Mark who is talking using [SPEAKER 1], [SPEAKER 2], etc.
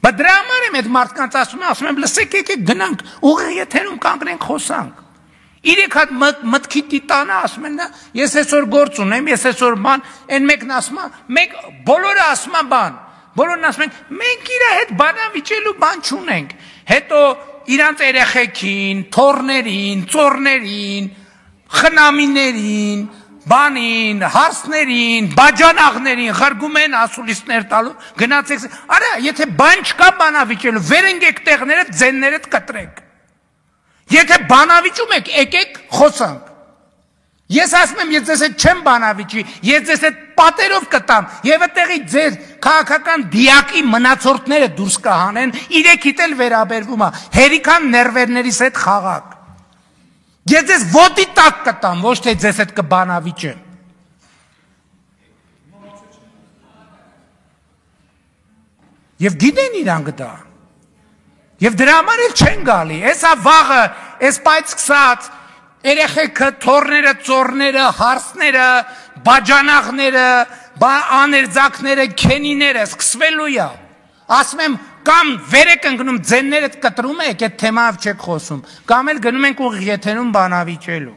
[SPEAKER 1] Բայց դրա համար եմ այդ մարդկանց ասում եմ լսեք եկեք գնանք ուղիղ եթերում կանգնենք խոսանք։ Իրեք հատ մտքի տիտանը ասում են ես այսօր գործ ունեմ, ես այսօր բան, այն մեկն ասում է, մեկ բոլորը ասում են բան, բոլորն ասում են մենք իր հետ բանավիճելու բան չունենք։ Հետո իրանց երեխեքին, թորներին, ծորներին, խնամիներին, բանին, հարսներին, բաջանաղներին խրգում են ասուլիսներ տալու, գնացեք, արա, եթե բան չկա բանավիճելու, վեր ընկեք տեղներդ, ձեններդ կտրեք։ Եթե բանավիճում եք, եկեք խոսանք։ Ես ասում եմ, ես ձեզ հետ չեմ բանավիճի, ես ձեզ հետ պատերով կտամ, եւ այդտեղի ձեր քաղաքական դիակի մնացորդները դուրս կհանեն, իրեքիդ էլ վերաբերվում է, հերիքան ներվերներիս հետ խաղակ։ Ես ձեզ ոտի տակ կտամ, ոչ թե ձեզ հետ կբանավիճեմ։ Եվ գիտեն իրանք դա։ Եվ դրա համար էլ չեն գալի, էսա վաղը, էս պայծ սկսած, երեխեքը, թորները, ծորները, հարսները, բաջանաղները, աներձակները, քենիները, սկսվելու է։ Ասում եմ, կամ վեր եք ընկնում, ձեններդ կտրում եք, այդ թեմայով չեք խոսում, կամ էլ գնում ենք ուղիղ եթերում բանավիճելու։